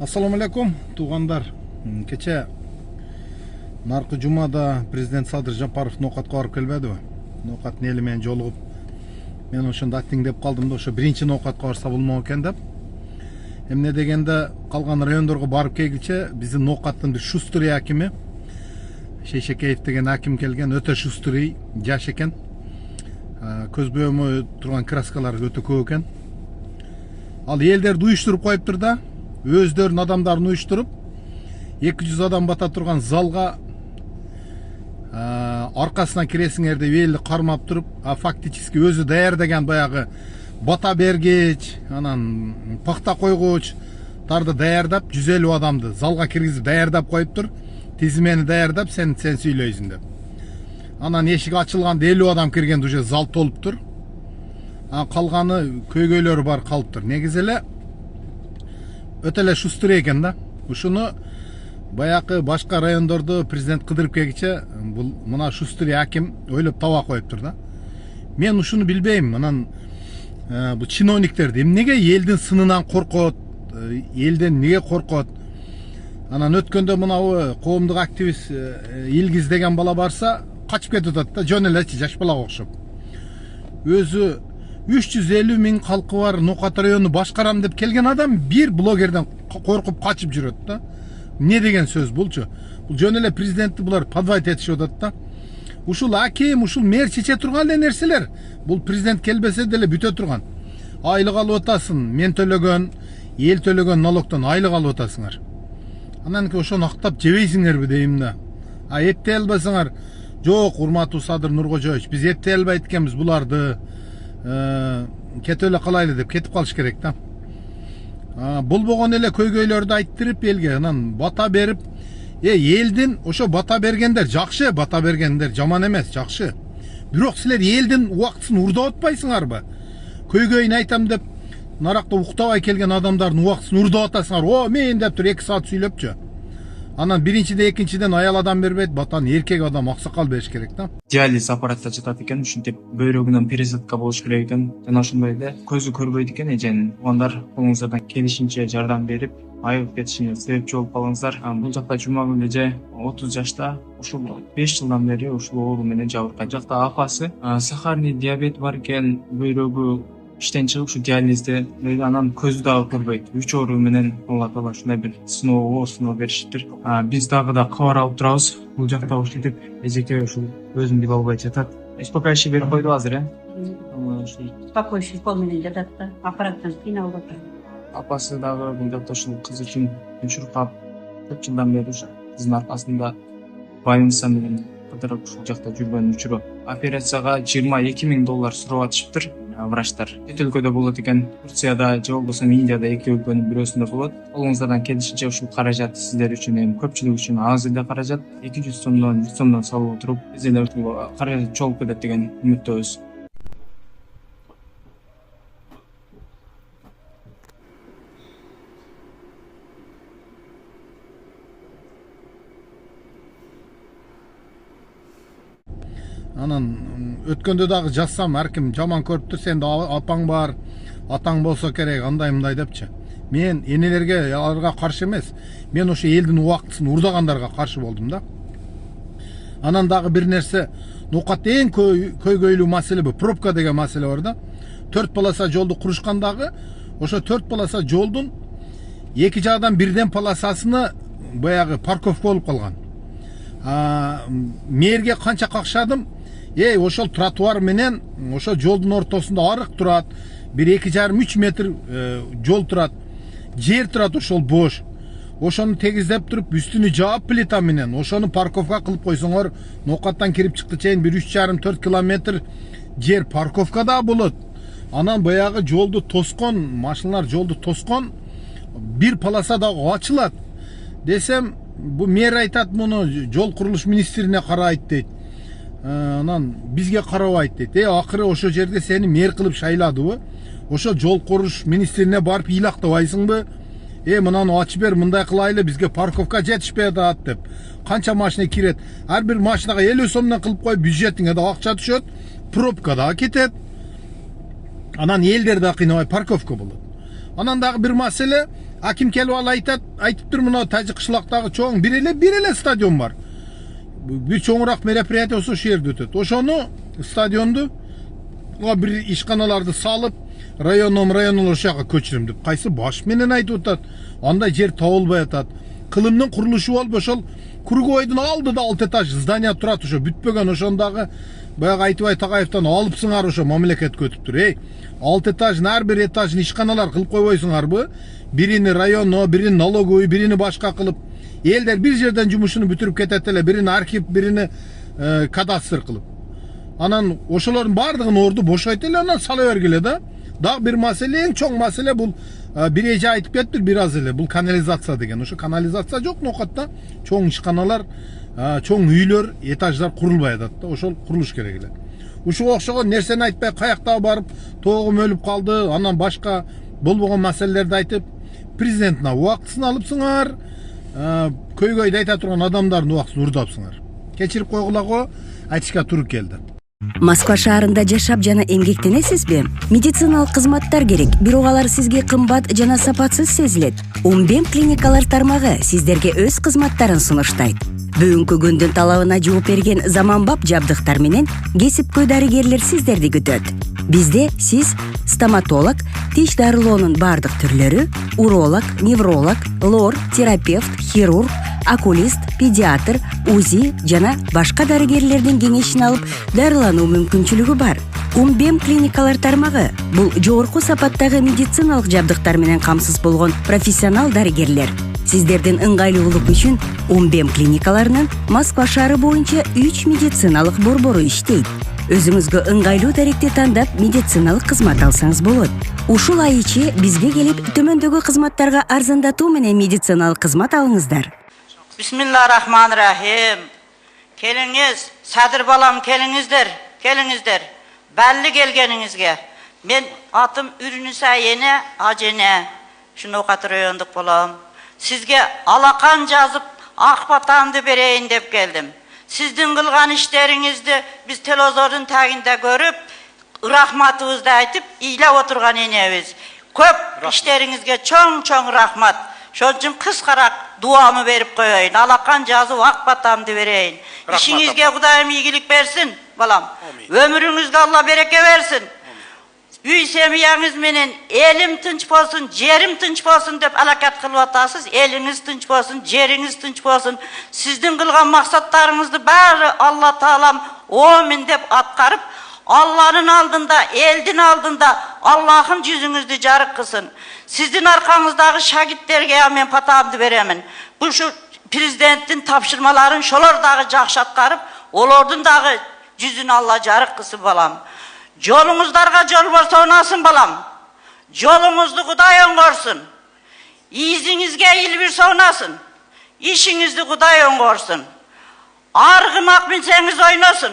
Ассаламу алейкум, туугандар. Кече наркы жумада президент Садыр Жапаров ноокатка барып келбедиби? Ноокат эли менен жолугуп, мен ошондо аттиңдеп калдым да, ошо биринчи ноокатка барса болмок экен деп. Эмне дегенде калган райондорго барып келгиче биздин ноокаттын шустрый акими Шейшекеев деген аким келген, өтө шустрый, жаш экен. Көз бөөмө турган краскалар өтө көп экен. Ал элдерди уюштуруп коюптур да, өздөрүнүн адамдарын уюштуруп 200 адам бата турган залга аркасына киресиңер деп элди кармап туруп, фактически өзү даярдаган баягы бата бергич, анан пахта койгуч тарды даярдап 150 адамды залга киргизип даярдап коюптур. Тизимени даярдап, сен сүйлөйсүң деп. Анан эшик ачылганда 50 адам киргенде уже зал толуптур. Калганы көйгөйлөр бар калыптыр. Негизи эле өтө эле шустрый экен да. Ушуну баягы башка райондорду президент кыдырып келгиче, бул мына шустрый аким ойлоп таба коюптур да. Мен ушуну билбейм. Анан бул чиновниктерди эмнеге элдин сынынан коркот, элден эмнеге коркот? Анан өткөндө мына коомдук активист Илгиз деген бала барса, качып кетип атат да, жөн элечи жаш балага окшоп. Өзү 350 000 калкы бар Ноокат районуну башкарам деп келген адам бир блогерден коркуп качып жүрөт да. Не деген сөз булчу? Бул жөн эле президентти булар подвайт этишип атат да. Ушул аким, ушул мэр чече турган эле нерселер. Бул президент келбесе деле бүтө турган. Айлык алып атасың, мен төлөгөн, эл төлөгөн налогдон айлык алып атасыңар. Анан ошону актап жебейсиңерби дейм да. Эптей албасаңар, жок, урматтуу Садыр Нуркожоевич, биз эптей албайт экенбиз буларды. Кетип эле калайлы деп кетип калыш керек да. Болбогон эле көйгөйлөрдү айттырып элге анан бата берип, элдин ошо бата бергендер жакшы, бата бергендер жаман эмес, жакшы. Бирок силер элдин убактысын урдап атпайсыңарбы? Көйгөйүн айтам деп наракта уктабай келген адамдардын убактысын урдап атасыңар. Мен деп тур 2 саат сүйлөпчү. Анан биринчиде, экинчиден аял адам бербейт, батаны эркек адам, аксакал бериш керек да. Диализ аппаратта жатат экен, ушинтип бөйрөгүнөн пересадка болуш керек экен. Жана ошондой эле көзү көрбөйт экен, эженин. Туугандар колуңуздардан келишинче жардам берип, айыгып кетишине себепчи болуп калыңыздар. Бул жакта Жумагүл эже 30 жашта, ушул 5 жылдан бери ушул оору менен жабыркайт. Жакта апасы сахарный диабет бар экен, бөйрөгү иштен чыгып ушу диализде, анан көзү дагы көрбөйт. 3 оору менен Алла таала ушундай бир сыноо беришиптир. Биз дагы да кабар алып турабыз. Бул жакта ушинтип эжеке ушул өзүн биле албай жатат. Успокаивающий берип койду азыр, Успокаивающий кол менен жатат да, аппараттан кыйналып атат. Апасы дагы бул жакта ушул кызы үчүн чуркап, көп жылдан бери ушу кыздын аркасында больница менен кыдырып ушул жакта жүргөн учуру. Операцияга $22,000 сурап атышыптыр. Врачтар чет өлкөдө болот экен, Турцияда же болбосо Индияда, 2 өлкөнүн бирөөсүндө болот. Колуңуздардан келишинче ушул каражат сиздер үчүн, эми көпчүлүк үчүн аз эле каражат, 200 сомдон 100 сомдон салып отуруп, биз эле ушул каражат чогулуп кетет деген үмүттөбүз. Анан өткөндө дагы жазсам, арким жаман көрүптүр, сен да апаң бар, атаң болсо керек, андай мындай депчи. Мен энелерге, аларга каршы эмес. Мен ошо элдин убактысын урдагандарга каршы болдум да. Анан дагы бир нерсе, Ноокатта эң көйгөйлүү маселе бу, пробка деген маселе бар да. 4 полоса жолду курушкандагы, ошо 4 полоса жолдун 2 жагдан бирден полосасына баягы парковка болуп калган. Мэрге канча какшадым, ошол тротуар менен ошо жолдун ортосунда арык турат, 1-2,5-3 метр жол турат, жер турат ошол бош. Ошону тегиздеп туруп, үстүнү жаап плита менен, ошону парковка кылып койсоңор, Ноокаттан кирип чыкты чейин 3,5-4 километр жер парковка да болот. Анан баягы жолду тоскон, машиналар жолду тоскон, бир полоса дагы ачылат. Десем, бу мэр айтат, муну жол курулуш министрине карайт дейт. Анан бизге карабайт дейт. Акыры ошо жерде сени мэр кылып шайладыбы? Ошо жол курулуш министрине барып ыйлактабайсыңбы? Мынаны ачып бер, мындай кылайлы, бизге парковка жетишпей атат деп. Канча машина кирет? Ар бир машинага 50 сомдон кылып коюп, бюджетиңе да акча түшөт, пробка да кетет. Анан элдер да кыйнабай парковка болот. Анан дагы бир маселе, Аким келип ал айтыптыр, мына Тажик кышлактагы чоң бир эле стадион бар. Бир чоңураак мероприятие ошо жерде өтөт. Ошону стадионду бир ишканаларды салып, район ошага көчүрөм деп кайсы баш менен айтып атат. Андай жер табылбай атат. Кылымдын курулушу болуп ошол Круговойдун алдыда 6 этаж здание турат, ошо бүтпөгөн. Ошондагы баягы Айтыбай Такаевтан алыпсыңар, ошо мамлекетке өтүптүр. 6 этажын, ар бир этажын ишканалар кылып койбойсуңарбы? Бирини районно, бирини налоговый, бирини башка кылып, элдер бир жерден жумушуну бүтүрүп кетет эле, бирини архив, бирини кадастр кылып. Анан ошолордун бардыгын орду бошойт эле, анан сала бергиле да. Дагы бир маселе, эң чоң маселе бул бир эже айтып кетиптир бир аз эле, бул канализация деген. Ошо канализация жок нокатта, чоң ишканалар, чоң үйлөр, этаждар курулбай атат да, ошол курулуш керек эле. Ушуга окшогон нерсени айтпай каяктагы барып, тоогум өлүп калды, анан башка болбогон маселелерди айтып, президенттин убактысын алыпсыңар, көйгөйдү айта турган адамдардын убактысын урдапсыңар. Кечирип койгула, айтышка туура келди. Москва шаарында жашап жана эмгектенесизби? Медициналык кызматтар керек, бирок алар сизге кымбат жана сапатсыз сезилет. Умбем клиникалар тармагы сиздерге өз кызматтарын сунуштайт. Бүгүнкү күндүн талабына жооп берген заманбап жабдыктар менен кесипкөй дарыгерлер сиздерди күтөт. Бизде сиз стоматолог, тиш дарылоонун бардык түрлөрү, уролог, невролог, лор, терапевт, хирург, окулист, педиатр, УЗИ жана башка дарыгерлердин кеңешин алып дарылануу мүмкүнчүлүгү бар. Умбем клиникалар тармагы бул жогорку сапаттагы медициналык жабдыктар менен камсыз болгон профессионал дарыгерлер. Сиздердин ыңгайлуулук үчүн Умбем клиникаларынын Москва шаары боюнча 3 медициналык борбору иштейт. Өзүңүзгө ыңгайлуу даректи тандап медициналык кызмат алсаңыз болот. Ушул ай ичи бизге келип төмөндөгү кызматтарга арзандатуу менен медициналык кызмат алыңыздар. Bismillahirrahmanirrahim. Keliniz, Sadır balam kelingizler. Belli gelgeningizge. Men atım Ürünüsa yene acene. Şunu katırıyorduk balam. Sizge alakan yazıp akbatandı bereyin dep geldim. Sizdin kılgan işlerinizdi biz televizorun taginde görüp rahmatınızda aytıp iyile oturgan eneviz. Köp işlerinizge çoğun rahmat. Şonçun kıskarak duamı verip koyayın. Alakan yazıp akbatandı vereyin. İşinizge Kudayım iyilik versin balam. Ömrünüzde Allah bereke versin. Üy semiyanız menen elim tınç bolsun, jerim tınç bolsun dep alakat kılıp atasız. Eliniz tınç bolsun, jeriniz tınç bolsun. Sizdin kılgan maksatlarınızdı bari Allah Taalam amin dep atkarıp Allah'ın aldında, eldin aldında Allah'ın yüzünüzde jarık kılsın. Sizdin arkanızdaki şagitlerge men patamdı veremin. Bu şu prezidentin tapşırmaların şolardagı jakşatkarıp olordun dagı yüzünü Allah jarık kılsın balam. Yolunuzlarga yol varsa onasın balam. Yolunuzdu Kuday öngörsün. İzinizge il bir sonasın. İşinizdi Kuday öngörsün. Argımak binseniz oynasın.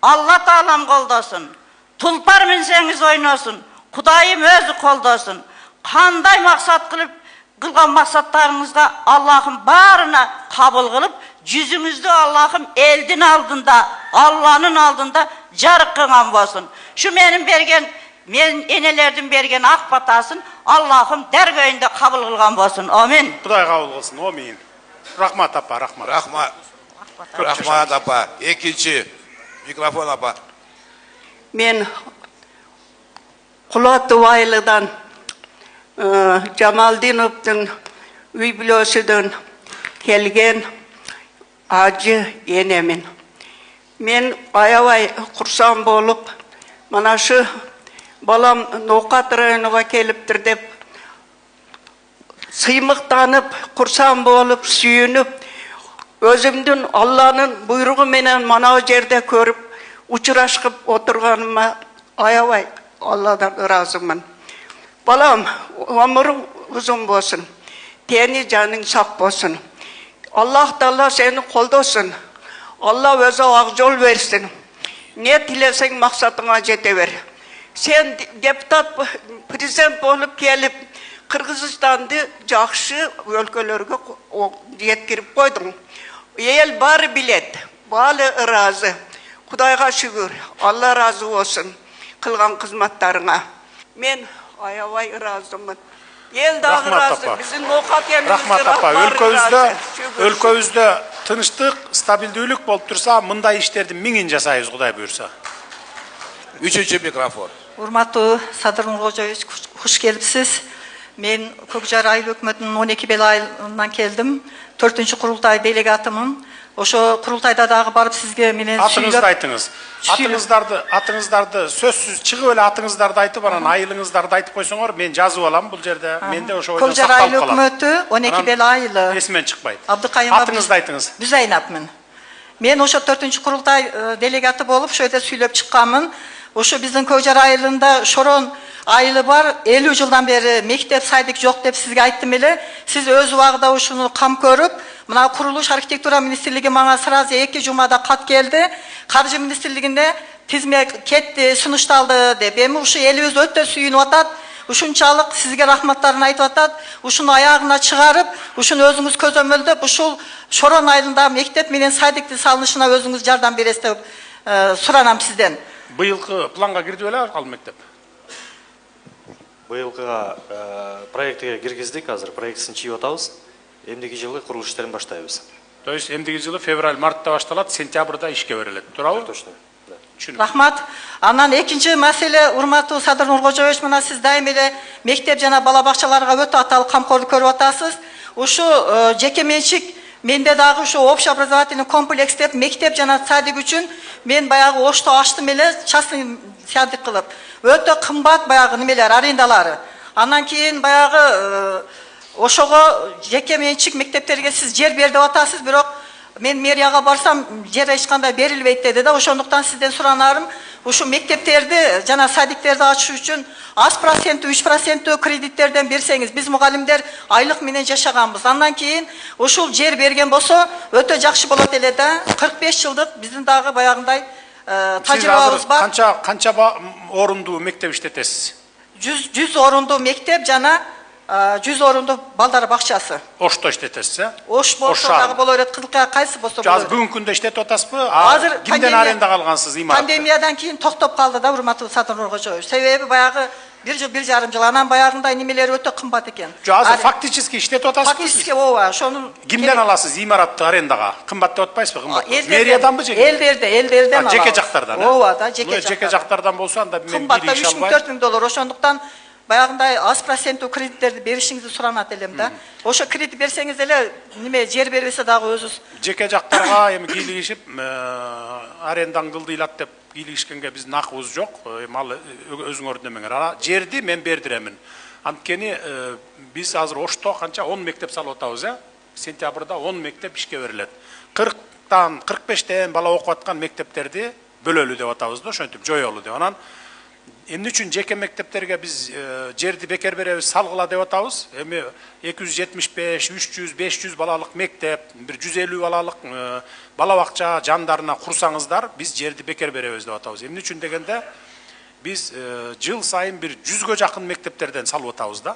Allah Taalam koldasın. Tulpar binseniz oynasın. Kudayım özü koldasın. Kanday maksat kılgan maksatlarınızga Allah'ın barına kabul kılıp yüzünüzde Allah'ım eldin aldında, Allah'ın aldında jarık kılgan bolsun. Şu men enelerden bergen ak batasın Allah'ım dergöyünde kabul kılgan bolsun. Amin. Kuday kabul kılsın. Amin. Rahmat apa, rahmat. Rahmat apa. İkinci mikrofon apa. Men Kulatuvaylı'dan Cemaldinov'dan Üyblösü'den kelgen acı enemin. Men ayavay kursam bolup mana şu balam Nokat rayonuna keliptir dep sıymıktanıp kursam bolup suyunup özümdün Allah'ın buyruğu menen mana o jerde körüp uçuraşıp oturganıma ayavay Allah'dan razımın. Balam ömrün uzun bolsun. Teni canın sak bolsun. Allah Teala seni koldasın. Allah özü ak yol versin. Ne dilesen maksatına jeteber. Sen deputat prezident bolup gelip Kırgızistan'da jakşı өлкөлөргө yetkirip koydun. El bari bilet, bari razı. Kudayga şükür, Allah razı olsun kılgan kızmatlarına. Men ayavay razımın. El dağı razı. Bizim nokat yerimizde Rahmat apa, өлкөбүздө тынчтык, стабилдүүлүк болуп турса, мындай иштерди миңин жасайбыз, Кудай буйрса. Üçüncü mikrofon. Урматтуу Садыр Нуркожоевич, хуш келипсиз. Мен Көкжар айыл өкмөтүнүн 12 бел айынан келдим. 4-чү курултай делегатымын. Ошо курултайда дагы барып сизге менен Атыңызды айтыңыз. Атыңыздарды сөзсүз чыгып эле атыңыздарды айтып, анан айылыңыздарды айтып койсоңор, мен жазып алам бул жерде. Менде ошо ойдон Көкжар сакталып айыл калат. өкмөтү 12 бел айылы. Эсимен чыкпайт. Абдыкайым Атыңызды айтыңыз. Бүзайнапмын. Мен ошо 4-чү курултай делегаты болуп, ошо жерде сүйлөп чыкканмын. Ошо биздин Көкжар айылында Шорон айылы бар, 50 жылдан бери мектеп сайдык жок деп сизге айттым эле. Сиз өз убагында ушуну кам көрүп, мына курулуш архитектура министрлиги мага сразу 2 жумада кат келди. Каржы министрлигинде тизме кетти, сунушталды деп. Эми ушу элибиз өтө сүйүнүп атат. Ушунчалык сизге рахматтарын айтып атат. Ушуну аягына чыгарып, ушуну өзүңүз көзөмөлдөп, ушул Шорон айылында мектеп менен сайдыкты салынышына өзүңүз жардам бересиз деп суранам сизден. Быйылкы планга кирди беле ал мектеп? Быйылкыга проектке киргиздик, азыр проектсин чыйып атабыз. Эмдиги жылы курулуш иштерин баштайбыз. То есть эмдиги жылы февраль-мартта башталат, сентябрда ишке берилет. Туурабы? Точно. Рахмат. Анан экинчи маселе, урматтуу Садыр Нуркожоевич, мына сиз дайым эле мектеп жана бала бакчаларга өтө аталык камкорлук көрүп атасыз. Ушу жеке менчик менде дагы ушу общеобразовательный комплекс деп мектеп жана садик үчүн мен баягы Ошто ачтым эле, частный садик кылып. Өтө кымбат баягы немелер, арендалары. Анан кийин баягы ошого жеке менчик мектептерге сиз жер бер деп атасыз, бирок мен мэрияга барсам жер эч кандай берилбейт деди да. Ошондуктан сизден суранарым, ушу мектептерди жана садиктерди ачыш үчүн аз процент, 3% кредиттерден берсеңиз, биз мугалимдер айлык менен жашаганбыз. Андан кийин ушул жер берген болсо өтө жакшы болот эле да. 45 жылдык биздин дагы баягындай тажрыйбабыз бар. Канча орундуу мектеп иштетесиз? 100 орундуу мектеп жана 100 орундуу балдар бакчасы. Ошто иштетесиз, э? Ош болсо дагы боло берет, Кызылкая кайсы болсо боло берет. Азыр бүгүнкү күндө иштетип атасызбы? Азыр кимден аренда калгансыз имаратты? Пандемиядан кийин токтоп калды да, урматтуу Садыр Нуркожоевич. Себеби баягы 1 жыл, 1,5 жыл анан баягындай немелер өтө кымбат экен. Азыр фактически иштетип атасызбы? Фактически ооба, ошону кимден аласыз имаратты арендага? Кымбат деп атпайсызбы, кымбат? Мэрияданбы же? Элдерден алабыз. Жеке жактардан, ооба да, жеке жактардан болсо анда мен кымбатта $3,000-4,000. Ошондуктан баягындай аз проценттүү кредиттерди беришиңизди суранат элем да. Ошо кредит берсеңиз эле, неме жер бербесе дагы өзүбүз. Жеке жактарга эми кийлигишип, арендан кылдыйлат деп кийлигишкенге биздин акыбыз жок. Ал өзүңөр демеңер. Жерди мен бердиремин. Анткени биз азыр Ошто канча 10 мектеп салып атабыз, э? Сентябрда 10 мектеп ишке берилет. 40тан 45тен бала окуп аткан мектептерди бөлөлү деп атабыз да, ошентип жоёлу деп. Анан эмне үчүн жеке мектептерге биз жерди бекер беребиз, салгыла деп атабыз? Эми 275, 300, 500 балалык мектеп, бир 150 балалык бала бакча жандарына курсаңыздар, биз жерди бекер беребиз деп атабыз. Эмне үчүн дегенде, биз жыл сайын бир 100гө жакын мектептерден салып атабыз да.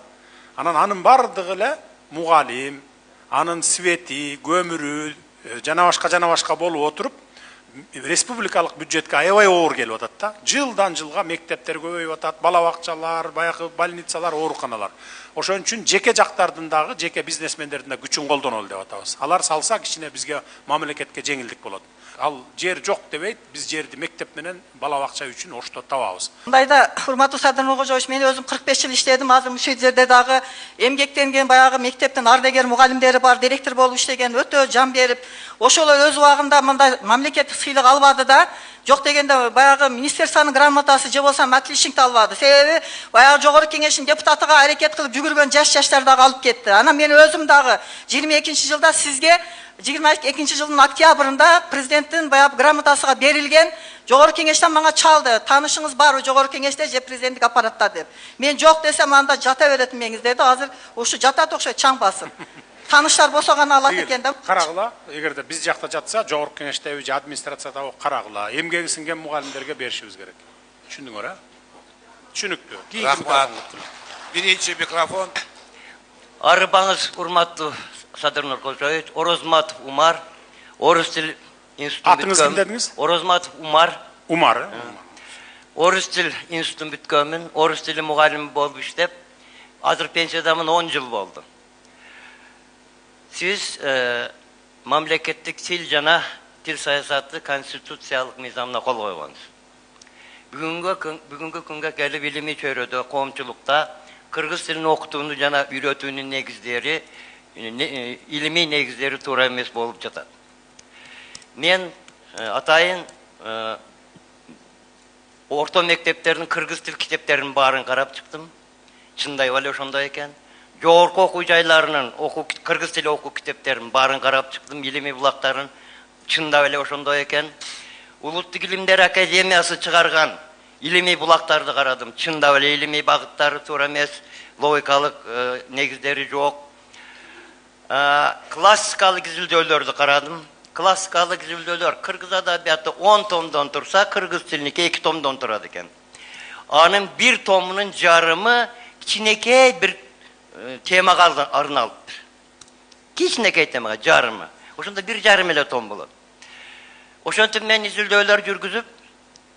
Анан анын бардыгы эле мугалим, анын свети, көмүрү, жана башка болуп отуруп, республикалык бюджетке аябай оор келип атат да. Жылдан жылга мектептер көбөйүп атат, бала бакчалар, баягы больницалар, ооруканалар. Ошон үчүн жеке жактардын дагы, жеке бизнесмендердин да күчүн колдонолу деп атабыз. Алар салса кичине бизге мамлекетке жеңилдик болот. Ал жер жок дебейт, биз жерди мектеп менен бала бакча үчүн Ошто табабыз. Мындайда, урматтуу Садыр Нуркожоевич, мен өзүм 45 жыл иштедим. Азыр ушул жерде дагы эмгектенген баягы мектептин ардагер мугалимдери бар, директор болуп иштеген, өтө жан берип, ошолор өз убагында мындай мамлекеттик сыйлык албады да. Жок дегенде баягы министерствонун грамотасы же болсо отличникти албады. Себеби баягы жогорку кеңештин депутатыга аракет кылып жүгүргөн жаштар дагы алып кетти. Анан мен өзүм дагы 22 жылда сизге 22 жылдын октябрында президенттин баягы грамотасыга берилген, жогорку кеңештен мага чалды. Таанышыңыз барбы жогорку кеңеште же президенттик аппаратта деп. Мен жок десем анда жата берет меңиз деди. Азыр ушу жатат окшойт, чаң басып. Таныштар болсо гана алат экен да. Карагыла, эгерде биз жакта жатса, жогорку кеңештеби же администрацияда карагыла, эмгеги сиңген мугалимдерге беришибиз керек. Түшүндүңөр, а? Түшүнүктүү. Рахмат. Биринчи микрофон. Арыбаңыз, урматтуу Садыр Нуркожоевич, Орозматов Умар, Орус тил институтун бүткөм. Атыңыз ким дедиңиз? Орозматов Умар. Умар, Орус тил институтун бүткөмүн, орус тили мугалими болуп иштеп, Азыр пенсиядамын 10 жыл болду. Siz mamleketlik til жана til саясаты конституциялык мыйзамына кол койгонсуз. Бүгүнгү күнгө келип илимий чөйрөдө, коомчулукта кыргыз тилин окутууну жана үйрөтүүнүн негиздери, илимий негиздери туура эмес болуп жатат. Мен атайын орто мектептердин кыргыз тил китептеринин баарын карап чыктым. Чындай эле ошондой экен. Жогорку окуу жайларынын кыргыз тили окуу китептеринин баарын карап чыктым. Илимий булактарын чындап эле ошондой экен. Улуттук илимдер академиясы чыгарган илимий булактарды карадым. Чындап эле илимий багыттары туура эмес, логикалык негиздери жок. Классикалык изилдөөлөрдү карадым. Классикалык изилдөөлөр кыргыз адабияты 10 томдон турса, кыргыз тилиники 2 томдон турат экен. Анын 1 томунун жарымы кичинекей бир темага арналыптыр. Кичинекей темага жарымы. Ошондо 1,5 эле том болот. Ошентип мен изилдөөлөр жүргүзүп,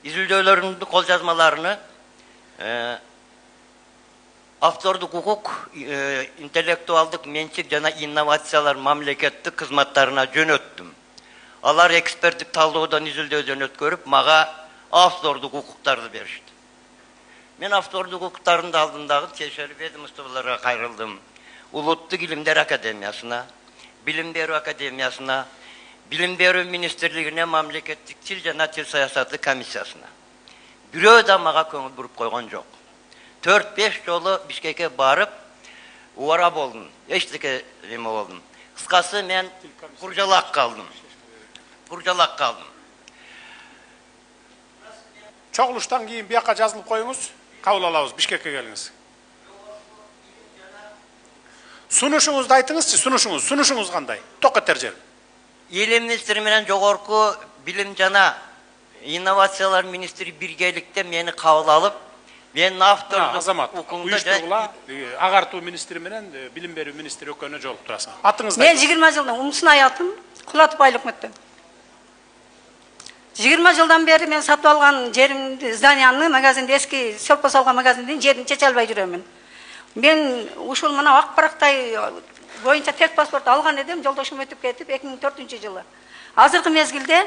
изилдөөлөрүмдүн кол жазмаларыны автордук укук, интеллектуалдык менчик жана инновациялар мамлекеттик кызматтарына жөнөттүм. Алар эксперттик талдоодон изилдөөдөн өткөрүп, мага автордук укуктарды беришти. Мен автордук укуктардын алдындагы тиешелүү ведомстволорго кайрылдым. Улуттук илимдер академиясына, билим берүү академиясына, билим берүү министрлигине, мамлекеттик тил жана тил саясаты комиссиясына. Бирөө да мага көңүл буруп койгон жок. 4-5 жолу Бишкекке барып, убара болдум. Эчтеке эме болдум. Кыскасы мен куржалак калдым. Чогулуштан кийин бияка жазылып коюңуз, кабыл алабыз, Бишкекке келиңиз. Сунушуңузду айтыңызчы, сунушуңуз кандай? Токеттер жер. Илим министри менен жогорку билим жана инновациялар министри биргеликте мени кабыл алып, мен автордук Азамат, уюштургула, агартуу министри менен билим берүү министри экөөнө жолуп турасың. Атыңызды Мен 20 жылдан Умсунай атым, Кулатов айлык өктөм. 20 жылдан бери мен сатып алган жеримди, зданияны, магазинди, эски сөлпө салган магазиндин жерин чече албай жүрөмүн. Мен ушул мына ак барактай боюнча тек паспорт алган эдим, жолдошум өтүп кетип 2004-жылы. Азыркы мезгилде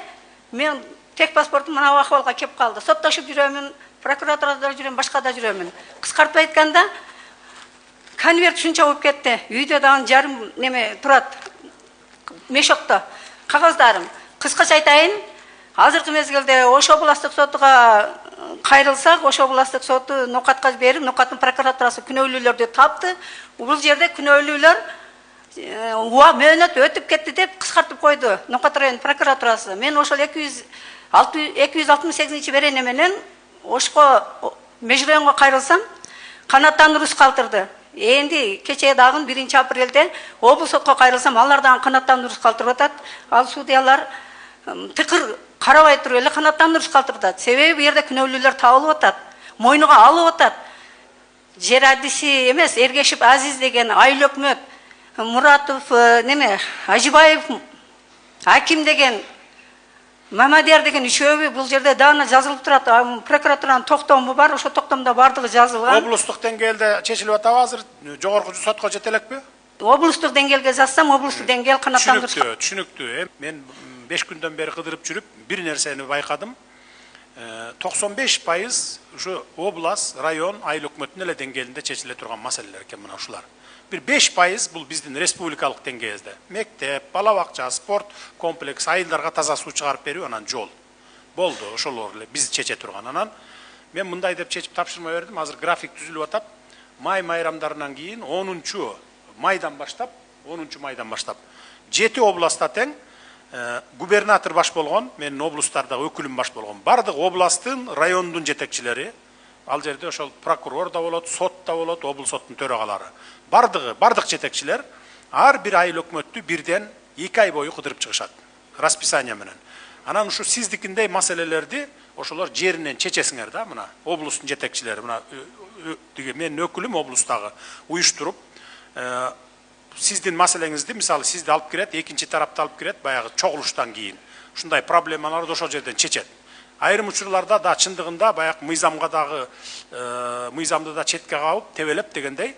мен тек паспортум мына акыбалга кеп калды. Соттошуп жүрөмүн, прокуратурада жүрөм, башка да жүрөмүн. Кыскартып айтканда, конверт шунча болуп кетти. Үйдө дагы жарым неме турат. Мешокто кагаздарым. Кыскача айтайын, азыркы мезгилде Ош областык сотуга кайрылсак, Ош областык соту нокатка берип, нокаттын прокуратурасы күнөөлүүлөрдү тапты. Бул жерде күнөөлүүлөр мөөнөт өтүп кетти деп кыскартып койду Нокат район прокуратурасы. Мен ошол 268 берене менен Ошко межрайонго кайрылсам, канаттандырууз калтырды. Энди кечээ дагы 1-апрелде облус сотко кайрылсам, алар дагы канаттандырууз калтырып атат. Ал судьялар тыкыр карабай туруп эле канаттандырууз калтырат. Себеби бу жерде күнөөлүүлөр табылып атат, мойнуга алып атат. Жер адиси эмес, Эргешип Азиз деген, Айлөкмөт, Муратов, Ажибаев, Аким деген, Мамадияр деген үшөөбү бул жерде дагы жазылып турат. Прокуратуранын токтому бар, ошо токтомдо бардыгы жазылган. Облустук деңгээлде чечилип атабы азыр? Жогорку сотко жете элекпи? Облустук деңгээлге жазсам, облустук деңгээл канаттандыруу. Түшүнүктүү. Мен 5 күндөн бери кыдырып жүрүп, бир нерсени байкадым. 95% ушу област, район, айыл өкмөтүнүн эле деңгээлинде чечиле турган маселелер экен мына ушулар. Бир 5% бул биздин республикалык деңгээлде. Мектеп, бала бакча, спорт комплекс, айылдарга таза суу чыгарып берүү, анан жол. Болду, ошолор эле биз чече турган. Анан мен мындай деп чечип тапшырма бердим. Азыр график түзүлүп атат. Май майрамдарынан кийин 10 майдан баштап 7 областта тең губернатор баш болгон, менин облустардагы өкүлүм баш болгон. Бардык областтын, райондун жетекчилери, ал жерде ошол прокурор да болот, сот да болот, облус соттун төрагалары. Бардык жетекчилер ар бир айыл өкмөттү бирден 2 ай бою кыдырып чыгышат. Расписание менен. Анан ушу сиздикиндей маселелерди ошолор жеринен чечесиңер да, мына облустун жетекчилери, мына менин өкүлүм облустагы уюштуруп, сиздин маселеңизди, мисалы сизди алып кирет, экинчи тарапты алып кирет, баягы чогулуштан кийин. Ушундай проблемаларды ошол жерден чечет. Айрым учурларда да чындыгында баягы мыйзамга дагы мыйзамды да четке кабып, тебелеп дегендей,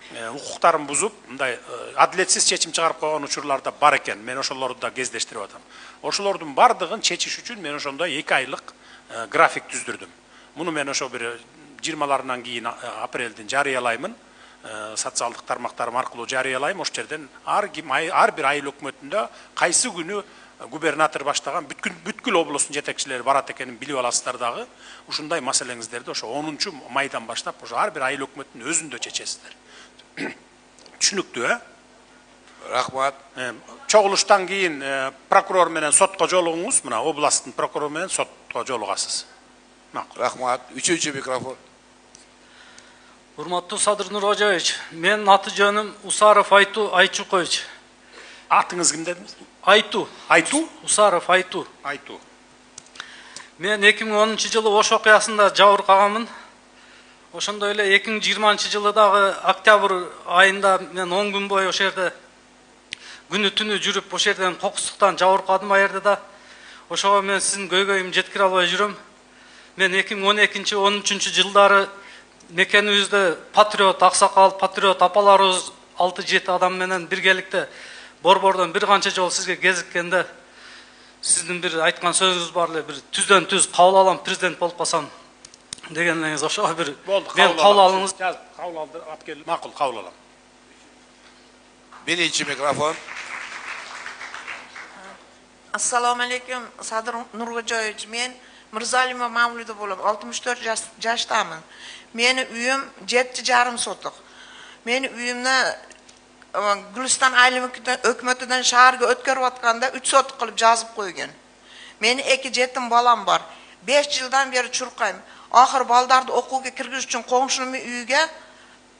укуктарын бузуп, мындай адилетсиз чечим чыгарып койгон учурлар да бар экен. Мен ошолорду да кездештирип атам. Ошолордун бардыгын чечиш үчүн мен ошондой 2 айлык график түздүрдүм. Муну мен ошо бир 20-ларынан кийин апрелдин жарыялаймын. Социалдык тармактарым аркылуу жарыялайм. Ошол жерден ар бир айыл өкмөтүндө кайсы күнү губернатор баштаган бүткүл облустун жетекчилери барат экенин билип аласыздар дагы. Ушундай маселеңиздерди ошо 10 майдан баштап ошо ар бир айыл өкмөтүнүн өзүндө чечесиздер. Түшүнүктүү, Рахмат. Чогулуштан кийин прокурор менен сотко жолугуңуз, мына областтын прокурору менен сотко жолугасыз. Рахмат. 3-чү микрофон. Урматтуу Садыр Нуркожоевич, менин аты жөнүм Усаров Айту Айчукович. Атыңыз ким дедиңиз? Айту. Айту? Усаров Айту. Айту. Мен 2010-жылы Ош окуясында жабыркаганмын. Ошондой эле 2020 жылдагы октябрь айында мен 10 күн бою ошол жерде күнү түнү жүрүп ошол жерден кокустуктан жабыркадым аерде да. Ошого мен сиздин көйгөйүмдү жеткире албай жүрөм. Мен 2012-13 жылдары мекенибизде патриот аксакал, патриот апаларыбыз 6-7 адам менен биргеликте борбордон бир канча жолу сизге кезиккенде сиздин бир айткан сөзүңүз бар эле, бир түздөн түз кабыл алам президент болуп калсам дегениңиз ошого бир мен кабыл алыңыз. Кабыл алды, алып кел, макул кабыл алам. 1-чү микрофон. Assalomu alaykum Sadir Nurkojovich. Men Mirzalima Mavluda bo'lib 64 yoshdaman. Meni uyim 7,5 sotuq. Meni uyimni Guliston aylim hökumetidan shaharga o'tkazib atganda 3 sotuq qilib yozib qo'ygan. Meni 2 yetim bolam bor. 5 yildan beri churqayım. Oxir baldarni o'quvga kirgizish uchun qo'shnimning uyiga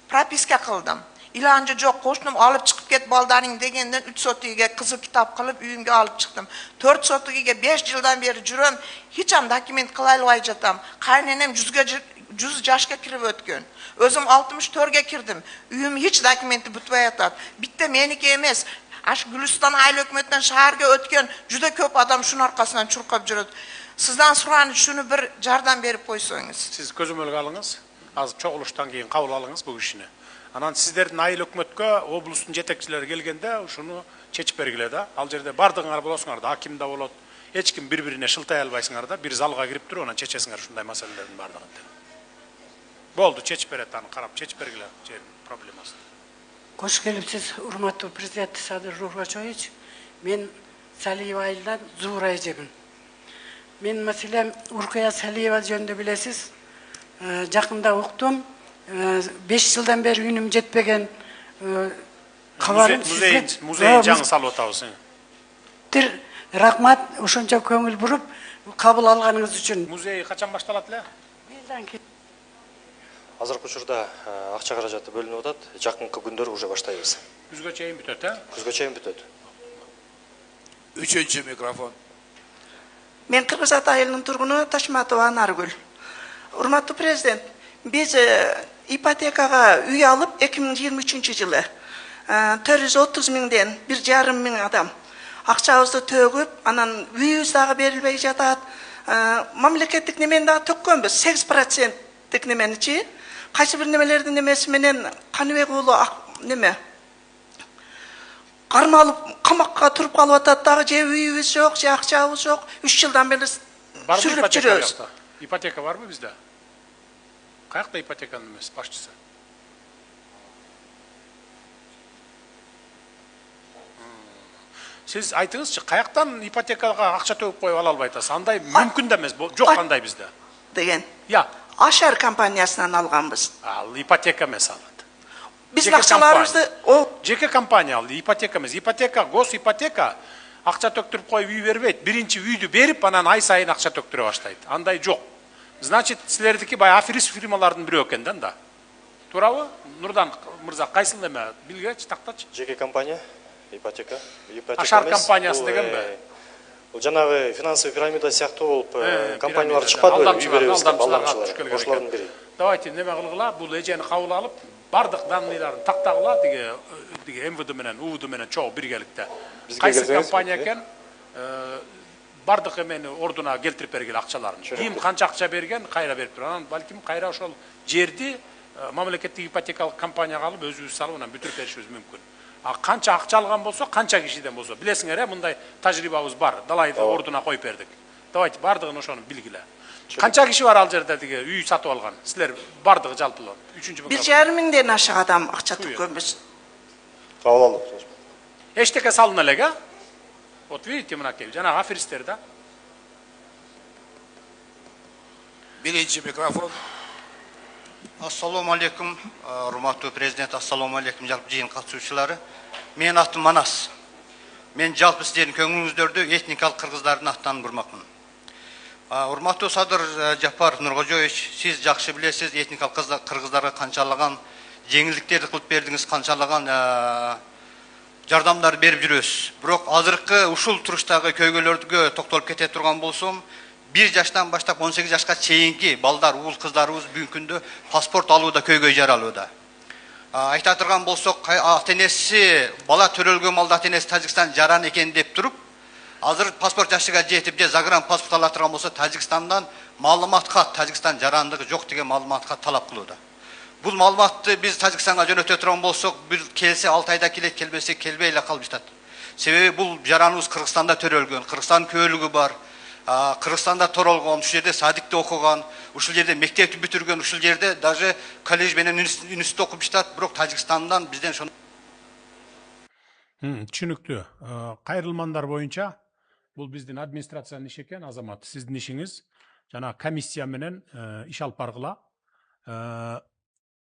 propiska qildim. İlancı jo'q, qo'shnim olib chiqib ket baldaring degandan 3 sotiga qiziq kitob qilib uyimga olib chiqdim. 4 sotiga 5 yildan beri juram, hech ham dokument qila olmay jatam. Qaynanam 100 yoshga kirib o'tgan. O'zim 64 ga kirdim. Uyim hech dokumenti bitmay yotadi. Bitta meniki emas, ash Guliston ayl hukumatidan shaharga o'tgan juda ko'p odam shuni orqasidan churqab yuradi. Sizdan so'rani shuni bir yordam berib qo'ysangiz. Siz ko'zөмөлгө алыңыз. Az чогулуштан кийин кабыл алыңыз бу кишини. Анан сиздердин айыл өкмөткө облустун жетекчилери келгенде ушуну чечип бергиле да. Ал жерде бардыгыңар болосуңар да, аким да болот. Эч ким бири-бирине шылтай албайсыңар да, бир залга кирип туруп анан чечесиңер ушундай маселелердин бардыгын. Болду, чечип берет аны, карап чечип бергиле проблемасын. Кош келипсиз, урматтуу президент Садыр Нуркожоевич. Мен Салиева айылдан Зура эжемин. Мен маселем Уркая Салиева жөнүндө билесиз. Жакында уктум. 5 жылдан бeri үйүнүм жетпеген кабарым сизге музей жаңы салып атабыз. Рахмат, ошончо көңүл буруп кабыл алганыңыз үчүн. Музей качан башталат эле? Азыркы учурда акча каражаты бөлүнүп атат. Жакынкы күндөр уже баштайбыз. Күзгө чейин бүтөт, э? Күзгө чейин бүтөт. 3-чү микрофон. Мен Кыргыз Ата айылынын тургуну Ташматова Наргүл. Урматтуу президент, биз ипотекага үй алып 2023-жылы 430 миңден 1,5 миң адам акчабызды төгүп, анан үйүбүз дагы берилбей жатат. Мамлекеттик немени дагы төккөнбүз, 8%-тик неменичи. Кайсы бир немелердин немеси менен Каныбек уулу неме кармалып камакка туруп калып атат дагы, же үйүбүз жок, же акчабыз жок. 3 жылдан бери сүрүп жүрөбүз. Ипотека барбы бизде? Каякта ипотеканын эмес башчысы? Сиз айтыңызчы, каяктан ипотекага акча төгүп коюп ала албай атасыз? Андай мүмкүн да эмес, жок андай бизде. Деген. Я. Ашар компаниясынан алганбыз. Ал ипотека эмес ал. Биздин акчаларыбызды жеке компания ал, ипотека эмес. Ипотека, госипотека акча төктүрүп коюп үй бербейт. Биринчи үйдү берип, анан ай сайын акча төктүрө баштайт. Андай жок. Значит, силердики бай аферист фирмалардын бирөө экен да. Туурабы? Нурдан мырза, кайсыл эме билгечи, тактачы? Жеке компания, ипотека. Ашар компаниясы дегенби? Бул жанагы финансовый пирамида сыяктуу болуп, компаниялар чыкпады беле, үй беребиз деп алдамчылар. Ошолордун бири. Давайте неме кылгыла, бул эжени кабыл алып, бардык данныйларын тактагыла, диге МВД менен, УВД менен чогуу биргеликте. Кайсы компания экен? Бардык эмени ордуна келтирип бергиле акчаларын. Ким канча акча берген, кайра берип тур. Анан балким кайра ошол жерди мамлекеттик ипотекалык компанияга алып өзүбүз салып анан бүтүрүп беришибиз мүмкүн. Канча акча алган болсо, канча кишиден болсо, билесиңер, мындай тажрыйбабыз бар. Далайды ордуна коюп бердик. Давайте бардыгын ошону билгиле. Канча киши бар ал жерде тиги үй сатып алган? Силер бардыгы жалпылоо. 1,5 миңден ашык адам акча түккөнбүз. Кабыл алдык. Эчтеке салына элек, Вот видите, мынакей, жанагы аферистер да. Birinci mikrofon. Assalomu alaykum, hurmatli prezident, assalomu alaykum жалпы жыйын катышуучулары. Мен атым Манас. Мен жалпы сиздердин көңүлүңүздөрдү этникалык кыргыздардын аттан бурмакмын. Урматтуу Садыр Жапар Нуркожоевич, сиз жакшы билесиз, этникалык кыргыздарга канчалаган жеңилдиктерди кылып бердиңиз, канчалаган жардамдар берип жүрөбүз. Бирок азыркы ушул туруштагы көйгөйлөргө токтолуп кете турган болсом, 1 жаштан баштап 18 жашка чейинки балдар, уул кыздарыбыз бүгүнкү күндө паспорт алууда көйгөй жаралууда. Айта турган болсок, ата-энеси бала төрөлгөн малда ата-энеси Тажикстан жаран экен деп туруп, азыр паспорт жашыга жетип же загран паспорт ала турган болсо, Тажикстандан маалымат кат, Тажикстан жарандыгы жок деген маалымат кат талап кылууда. Бул маалыматты биз Тажикстанга жөнөтө турган болсок, бир келсе 6 айда келет, келбесе келбей эле калып жатат. Себеби бул жараныбыз Кыргызстанда төрөлгөн, Кыргызстан көөлүгү бар. Кыргызстанда торолгон, ушул жерде садикте окуган, ушул жерде мектепти бүтүргөн, ушул жерде даже колледж менен университетте окуп жатат, бирок Тажикстандан бизден шону Түшүнүктүү. Кайрылмандар боюнча бул биздин администрациянын иши экен, Азамат. Сиздин ишиңиз жана комиссия менен иш алып баргыла.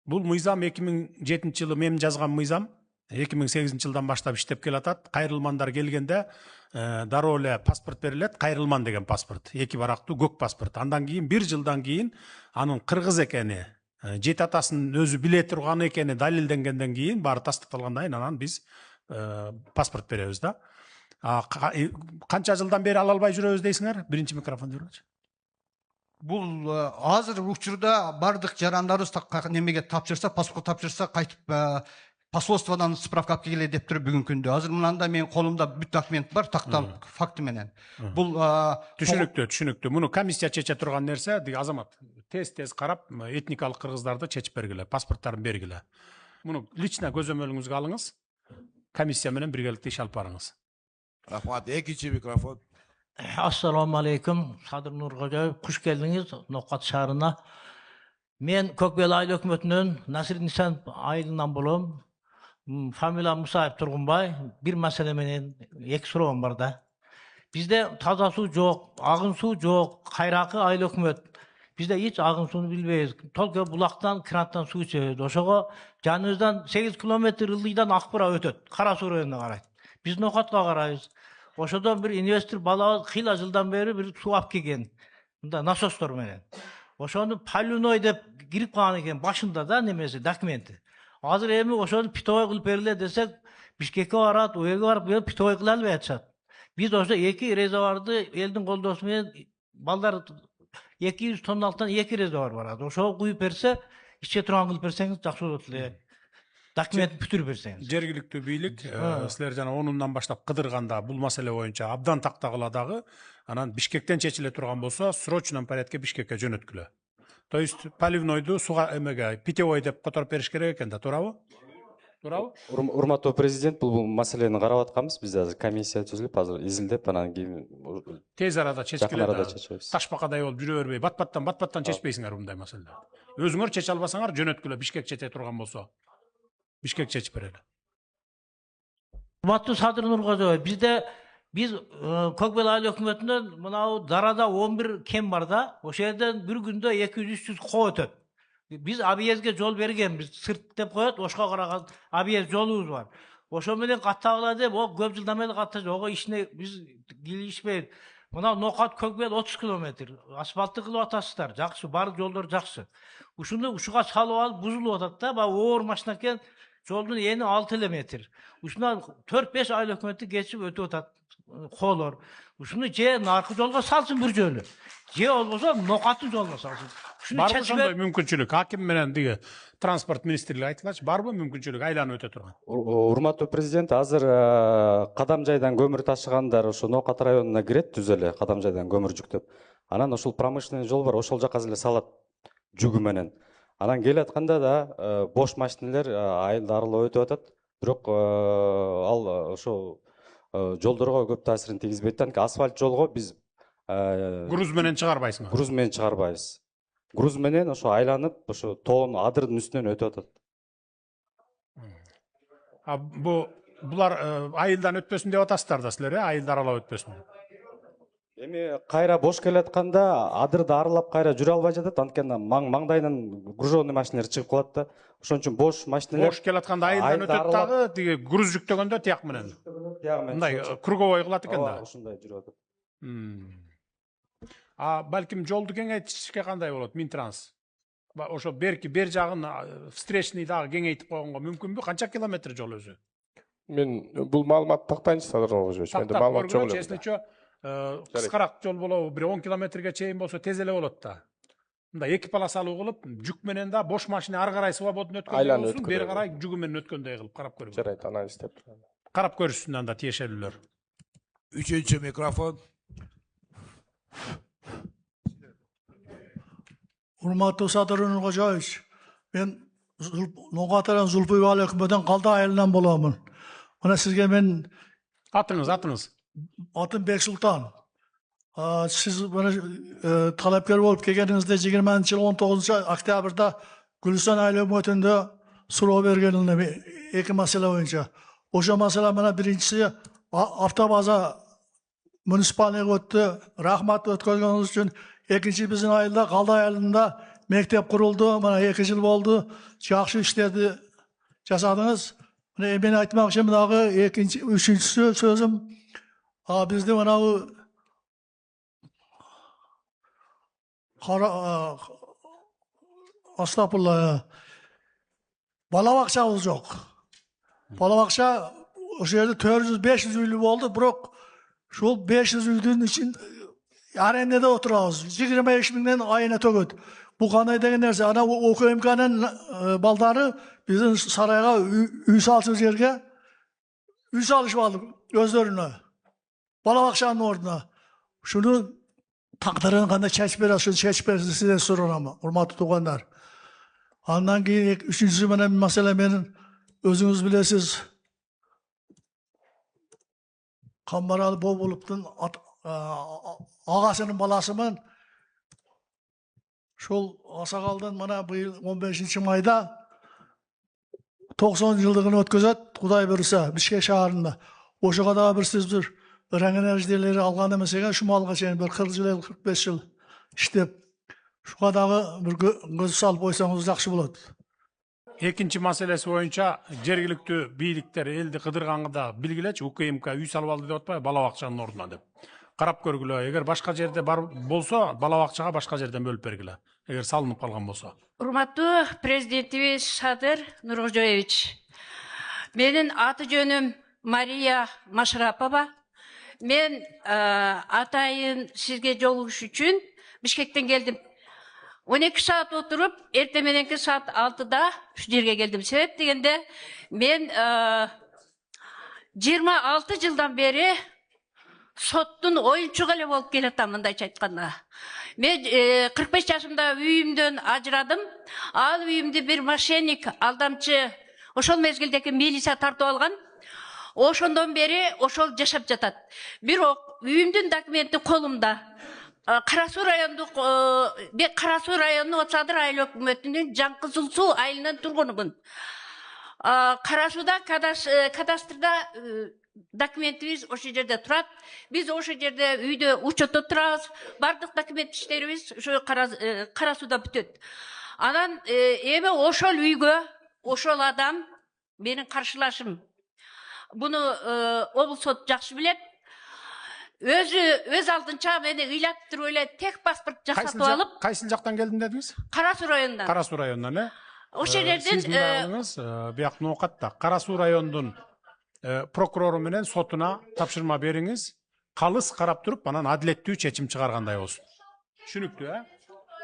Бул мыйзам 2007-жылы мен жазган мыйзам 2008-жылдан баштап иштеп келатат. Кайрылмандар келгенде дароо эле паспорт берилет, кайрылман деген паспорт, эки барактуу көк паспорт. Андан кийин 1 жылдан кийин анын кыргыз экени, жет атасынын өзү биле турган экени далилденгенден кийин, баары тастыкталгандан кийин анан биз паспорт беребиз да. Канча жылдан бери ала албай жүрөбүз дейсиңер? Биринчи микрофон жүрөчү. Бул азыр учурда бардык жарандарыбыз немеге тапшырса, паспорт тапшырса, кайтып посольстводан справка алып келе деп туруп бүгүнкү күндө. Азыр мынанда менин колумда бүт документ бар, такталып факты менен. Бул түшүнүктүү. Муну комиссия чече турган нерсе, Азамат, тез карап этникалык кыргыздарды чечип бергиле, паспорттарын бергиле. Муну лично көзөмөлүңүзгө алыңыз. Комиссия менен биргеликте иш алып барыңыз. Рахмат, экинчи микрофон. Assalomu alaykum, Sadir Nurkhojoyev, xush keldingiz No'qat shahrına. Men Көкбел айыл өкмөтүнөн Насир Нисан айылынан болом. Фамилия Мусаев Тургунбай. Бир маселе менен эки суроом бар да. Бизде таза суу жок, агын суу жок, кайракы айыл өкмөт. Бизде эч агын сууну билбейбиз. Толко булактан, кранттан суу ичебиз. Ошого жаныбыздан 8 километр ылдыйдан Акбура өтөт. Кара суу районуна карайт. Биз Но'катка карайбыз. Ошодон бир инвестор балабыз кыйла жылдан бери бир суу алып келген. Мында насостор менен. Ошону полюной деп кирип калган экен башында да немеси документи. Азыр эми ошону питой кылып бериле десек, Бишкекке барат, уеге барып питой кыла албай атышат. Биз ошо эки резервуарды элдин колдоосу менен балдар 200 тонналыктан 2 резервуар барат. Ошого куюп берсе, иче турган кылып берсеңиз жакшы болот эле. Документ бүтүрүп берсеңиз. Жергиликтүү бийлик силер жана 10-ундан баштап кыдырганда бул маселе боюнча абдан тактагыла дагы, анан Бишкектен чечиле турган болсо, срочный порядке Бишкекке жөнөткүлө. То есть поливнойду суга эмеге питьевой деп которуп бериш керек экен да, туурабы? Туурабы? Урматтуу президент, бул маселени карап атканбыз. Биз азыр комиссия түзүлүп, азыр изилдеп, анан кийин тез арада чечкиле да. Ташбакадай болуп жүрө бербей, бат-баттан чечпейсиңер мындай маселе. Өзүңөр чече албасаңар жөнөткүлө, Бишкек чече турган болсо. Бишкек чечип берели. Урматтуу Садыр Нуркожоев, биз Көкбел айыл өкмөтүнөн мынау дарада 11 кен бар да, ошол жерден бир күндө 200-300 коо өтөт. Биз объездге жол бергенбиз, сырт деп коет, ошко караган объезд жолубуз бар. Ошо менен каттагыла деп, көп жылдан бери каттаж, ого ишине биз килишпейт. Мына Но'кат Көкбел 30 километр, асфалтты кылып атасыздар, жакшы, баардык жолдор жакшы. Ушуга салып алып бузулуп атат да, оор машина экен. Жолдун ени 6 метр. Ушуна 4-5 айыл өкмөтү кечип өтүп атат коолор. Ушуну же наркы жолго салсын бир жолу. Же болбосо Но'каттын жолуна салсын. Барбы ошондой мүмкүнчүлүк? Аким менен диги транспорт министрлиги айтылачы, барбы мүмкүнчүлүк айланып өтө турган? Урматтуу президент, азыр Кадамжайдан көмүр ташыгандар ошо Но'кат районуна кирет түз эле, Кадамжайдан көмүр жүктөп. Анан ошол промышленный жол бар, ошол жака эле салат жүгү менен. Анан келатканда да бош машиналар айылды аралап өтүп атат. Бирок ал ошо жолдорго көп таасирин тийгизбейт. Анткени асфальт жолго биз груз менен чыгарбайсыңар. Груз менен чыгарбайбыз. Груз менен ошо айланып, ошо тоон адырдын үстүнөн өтүп атат. Булар айылдан өтпөсүн деп атасыздар да силер, айылды аралап өтпөсүн. Эми кайра бош келатканда адырды аралап кайра жүрө албай жатат. Анткени маңдайынан груженный машиналар чыгып калат да. Ошон үчүн бош машиналар бош келатканда айылдан өтөт дагы, тиги груз жүктөгөндө тияк менен. Мындай круговой кылат экен да. Ушундай жүрүп атат. Балким жолду кеңейтишке кандай болот Минтранс? Ошо бер жагын встречный дагы кеңейтип койгонго мүмкүнбү? Канча километр жол өзү? Мен бул маалыматты тактайынчы Садыр Нургожоевич. Менде маалымат жок эле. Чечиличи кыскараак жол болобу, бир 10 километрге чейин болсо тез эле болот да. Мындай эки полосалуу кылып, жүк менен да бош машина ар карай свободно өткөндөй болсун, бери карай жүгү менен өткөндөй кылып карап көрүңүз. Жарайт, анан иштеп турам. Карап көрүшсүн анда тиешелүүлөр. Üçüncü mikrofon. Урматтуу Садыр Нургожоевич, мен Ноғатаран Зулпуйбалы өкмөтүн Калды айылынан боломун. Мына сизге мен атыңыз. Атым Бексултан. Siz talепкер болып келгеніңізде 20 жыл 19 октябрда Гүлстан айыл өкмөтүндө суроо бергенилде эки маселе боюнча. Ошо маселе мына биринчиси автобаза муниципалдык өттү. Рахмат өткөргөнүңүз үчүн. Экинчи биздин айылда Калды айылында мектеп курулду. Мына 2 жыл болду. Жакшы иштерди жасадыңыз. Мен айтмакчы мынагы үчүнчүсү сөзүм бизди мынабу Astagfirullah. Bala bakçamız yok. Bala bakça o şehirde 400-500 üylü oldu. Bırak şu 500 üylünün için arendede oturağız. 25 binden ayına tögöt. Bu kanay degen nerse ana oku imkanın baldarı bizim sarayga üy salsız yerge üy salışmadık özlerine. Bala bakçanın orduna. Şunu takdirini kanda çeşberasın çeşberasın size sorun ama urmatlı tuğanlar. Ondan keyin üçüncüsü bir mesele benim özünüz bilesiz. Kambaralı bol boluptun ağasının balasımın şol Asakal'dan bana bu yıl 15. mayda 90 yıldığını ötközet Kuday Bürüse Bişkek şaharında. Oşuğa daha bir siz bir öğrengen enerjileri alğanda mesela şu malga çeyin bir 40 yıl 45 yıl iştep şu kadarı bir göz salып oysanız yaxşı болады. Экинчи маселеси боюнча жергиликтүү бийликтер элди кыдырганга да билгилечи, УКМК үй салып алды деп атпайбы бала бакчанын ордуна деп. Карап көргүлө, эгер башка жерде бар болсо, бала бакчага башка жерден бөлүп бергиле. Эгер салынып калган болсо. Урматтуу президентибиз Садыр Нургожоевич. Менин аты жөнүм Мария Машрапова. Мен атайын сизге жолугуш үчүн Бишкектен келдим. 12 saat oturup ertemenenki saat 6'da şu yerge geldim. Sebep degende men 26 yıldan beri sottun oyuncu gale bolup kelatam mындайча айтканда. Men 45 yaşımda үйümдөн ajradım. Al үйümdü bir мошенник, алдамчы, ошол мезгилдеги милиция тартып алган. Ошондон бери ошол жашап жатат. Бирок үйümдүн документи колумда. Карасу районунун Садыр айыл өкмөтүнүн Жаңкызыл суу айылынан тургунумун. Карасуда кадастрда документибиз ошол жерде турат. Биз ошол жерде үйдө учетто турабыз. Бардык документ иштерибиз ошо Карасуда бүтөт. Анан эми ошол үйгө ошол адам менин каршылашым. Буну облус сот жакшы билет. Өз алдынча мени ыйлатып туруп эле тек паспорт жасатып алып. Кайсы жактан келдим дедиңиз? Карасу районунан. Карасу районунан, э? Ошол жерден сиз мындагыңыз, бияк Ноокатта Карасу районунун прокурору менен сотуна тапшырма бериңиз. Калыс карап туруп, анан адилеттүү чечим чыгаргандай болсун. Түшүнүктүү, э?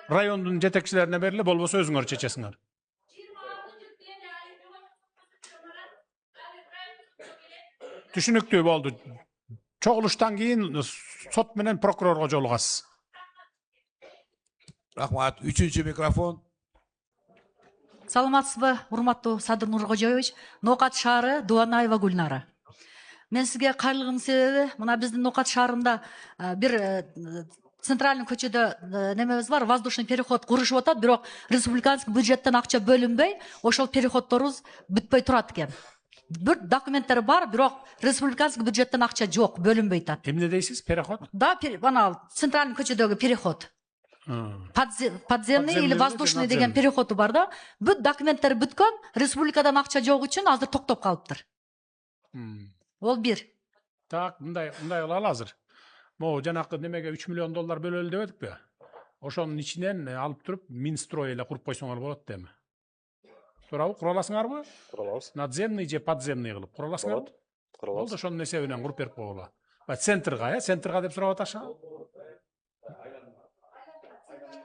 Райондун жетекчилерине бериле, болбосо өзүңөр чечесиңер. Түшүнүктүү болду. Чогулуштан кийин сот менен прокурорго жолугасыз. Rahmat. Üçüncü mikrofon. Саламатсызбы, урматтуу Садыр Нуркожоевич, Нокат шаары, Дуанаева Гүлнара. Мен сизге кайрылган себеби, мына биздин Нокат шаарында бир центральный көчөдө немебиз бар, воздушный переход курушуп атат, бирок республиканский бюджеттен акча бөлүнбөй, ошол переходторубуз бүтпөй турат экен. Бир документтер бар, бирок республиканский бюджеттен акча жок, бөлүнбөй атат. Эмне дейсиз? Переход? Да, ана центральный көчөдөгү переход. Подземный или воздушный деген переходу бар да. Бүт документтер бүткөн, республикадан акча жок үчүн азыр токтоп калыптыр. Ол бир. Так, мындай кылалы азыр. Могу жанакы немеге 3 миллион доллар бөлөлү деп эдикпи? Ошонун ичинен алып туруп Минстрой эле куруп койсоңор болот деми. Туурабы? Кура аласыңарбы? Кура алабыз. Надземный же подземный кылып кура аласыңарбы? Кура алабыз. Болду, ошонун эсебинен куруп берип койгула. Центрга, центрга деп сурап атышабы?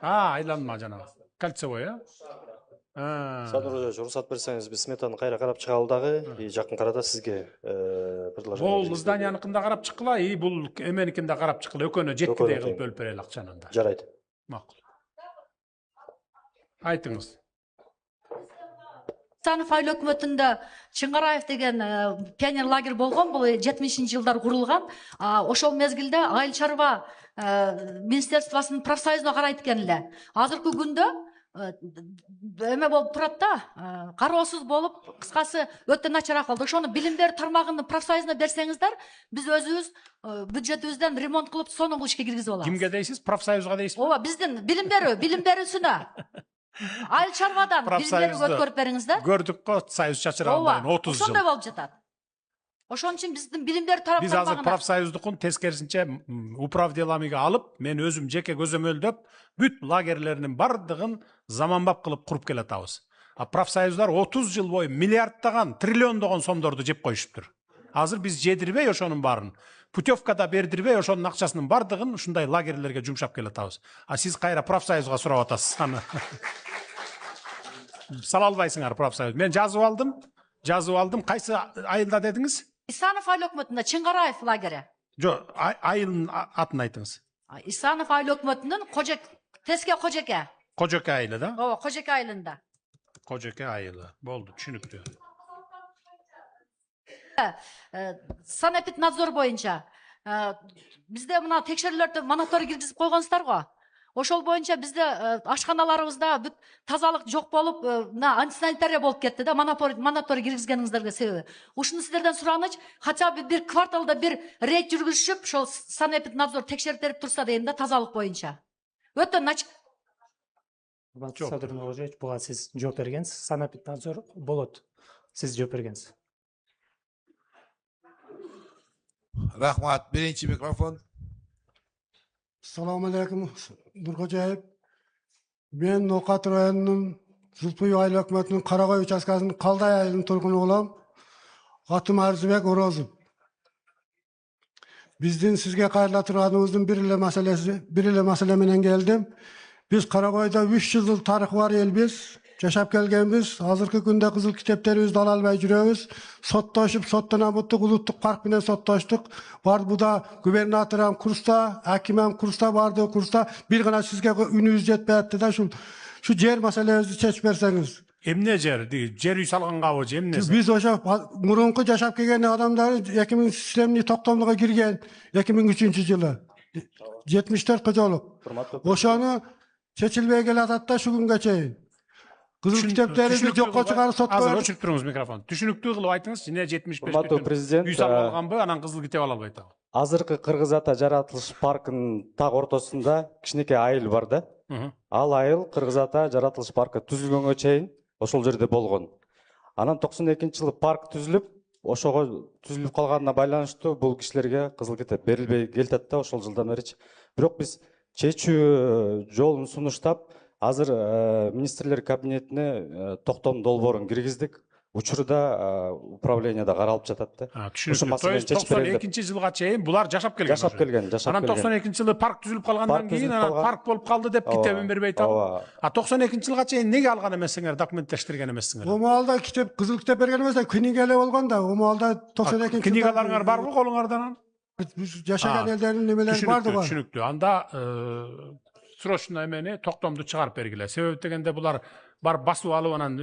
Айланма жанагы. Кольцевой, Садыр Нуркожоевич, уруксат берсеңиз, биз сметаны кайра карап чыгалы дагы, жакын арада сизге предложение. Бул зданияныкында карап чыккыла, бул эменикинде карап чыккыла, экөөнө жеткидей кылып бөлүп берели акчаны анда. Жарайт. Макул. Айтыңыз. Станов айыл өкмөтүндө Чыңгараев деген пионер лагерь болгон, бул 70-жылдар курулган. Ошол мезгилде айыл чарба министерствосунун профсоюзуна карайт экен эле. Азыркы күндө эме болуп турат да, кароосуз болуп, кыскасы өтө начарак болду. Ошону билим берүү тармагынын профсоюзуна берсеңиздер, биз өзүбүз бюджетибизден ремонт кылып, сонун ишке киргизип алабыз. Кимге дейсиз? Профсоюзга дейсизби? Ооба, биздин билим берүүсүнө. Айыл чарбадан билим берүүгө өткөрүп бериңиздер. Көрдүк го, союз чачыргандай 30 жыл. Ошондой болуп жатат. Ошон үчүн биздин билим берүү тармагына. Биз азыр профсоюздукун тескерисинче управделамиге алып, мен өзүм жеке көзөмөлдөп, бүт лагерлеринин бардыгын заманбап кылып куруп келатабыз. Профсоюздар 30 жыл бою миллиарддаган, триллиондогон сомдорду жеп коюшуптур. Азыр биз жедирбей ошонун баарын, путевкада бердирбей ошонун акчасынын бардыгын ушундай лагерлерге жумшап келатабыз. Сиз кайра профсоюзга сурап атасыз аны. Сала албайсыңар профсоюз. Мен жазып алдым. Кайсы айылда дедиңиз? Исанов айыл өкмөтүндө Чыңгараев лагері. Жок, айылын атын айтыңыз. Исанов айыл өкмөтүнүн Теске Кожеке. Кожеке айылы да? Ооба, Кожеке айылында. Кожеке айылы. Болду, түшүнүктүү. Санэпиднадзор боюнча бизде мына текшерүүлөрдү мониторинг киргизип койгонсуздар го. Ошол боюнча бизде ашканаларыбызда бүт тазалык жок болуп, антисанитария болуп кетти да, мониторинг киргизгениңиздерге себеби. Ушуну сиздерден сураныч, хотя бы бир кварталда бир рейд жүргүзүшүп, ошол санэпиднадзор текшерип берип турса дейм да, тазалык боюнча. Өтө Садыр Нуркожоевич, буга сиз жооп бергенсиз. Санэпиднадзор болот. Сиз жооп бергенсиз. Рахмат. Биринчи микрофон. Assalomu alaykum, Nurkhojayev. Men Noqat rayonunun Zulpuy ayыл өкмөтүнүн Карагай участкасынын Калдай айылынын тургуну болом. Атым Арзыбек Орозов. Биздин сизге кайрыла турганыбыздын бир эле маселе менен келдим. Биз Карагайда 3 жыл тарыхы бар элбиз. Жашап келгенбиз. Азыркы күндө кызыл китептерибизди ала албай жүрөбүз. Соттошуп, соттон буттук, улуттук парк менен соттоштук. Бар буда губернатор ham курста, аким ham курста, барды курста. Бир гана сизге үнүбүз жетпей атты да, шу жер маселебизди чечип берсеңиз. Эмне жер? Жер үй салгангабы, эмнеси? Биз ошо мурунку жашап келген адамдар 2000 системный токтомдуга кирген 2003-жылы. 74 кожолук. Ошону чечилбей келатат да шу күнгө чейин. Кызыл китептерди жокко чыгарып сотко. Азыр өчүрүп туруңуз микрофон. Түшүнүктүү кылып айтыңыз, жіне 75 Урматтуу президент, үй салып алганбы, анан кызыл китеп ала албайт ал. Азыркы Кыргыз Ата жаратылыш паркынын так ортосунда кичинекей айыл бар да. Ал айыл Кыргыз Ата жаратылыш паркы түзүлгөнгө чейин ошол жерде болгон. Анан 92-жылы парк түзүлүп, ошого түзүлүп калганына байланыштуу бул кишилерге кызыл китеп берилбей келатат да ошол жылдан бери. Бирок биз чечүү жолун сунуштап, азыр министрлер кабинетине токтом долбоорун киргиздик. Учурда управленияда каралып жатат да. Түшүнүктүү. То есть 92-жылга чейин булар жашап келген. Жашап келген. Анан 92-жылы парк түзүлүп калгандан кийин анан парк болуп калды деп китебин бербей атабы. 92-жылга чейин неге алган эмессиңер, документтештирген эмессиңер? Омалда китеп, кызыл китеп берген эмес, книга эле болгон да. Омалда 92-жылда книгаларыңар барбы колуңардан? Жашаган элдердин немелери барды го. Түшүнүктүү. Анда срочно эмени токтомду чыгарып бергиле. Себеби дегенде булар barıp basıp alıp anan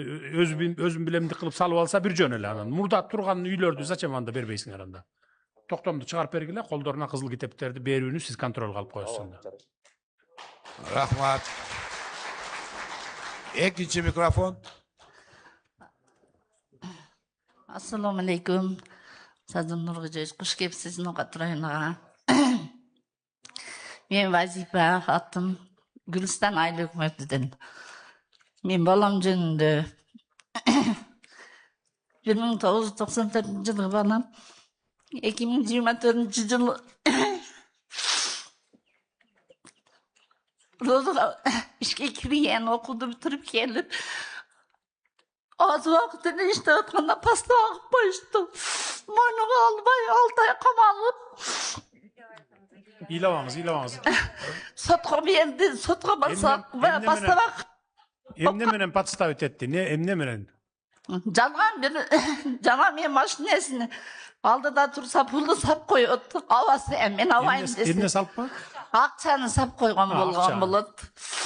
özüm bilemdik kılıp salıp alsa bir jön ele anan. Murda turgan üylördü zачем anda berbeysiңер anda? Toktomду çıkarıp bergile, kollarına kızıl kiteplerdi berүүnü siz kontrol kalıp koyasız onda. Rahmat. Ekinci mikrofon. Assalomu alaykum. Sadir Nurg'o'joyev, xush kelibsiz No'g'at rayoniga. Men Vazifa, atim Guliston Aile hukumatidan. Men bolam jönündө 1994-yılғы balam 2024-yılı Rozaga işe kirgen okudu bitirip gelip az vakitini işte atanda pasta akıp koyuştu. Moynuğa albay 6 ay kamalıp İlavamız. Sotqa berdi, sotqa basak ve pasta bak. Emne menen подставить etdi. Ne emne menen? Жалған мен машинесini алды да тұрса пулды сап қойыпты. Авасы мен авайын десін. Emne салып па? Ақшаны сап қойған болған болады.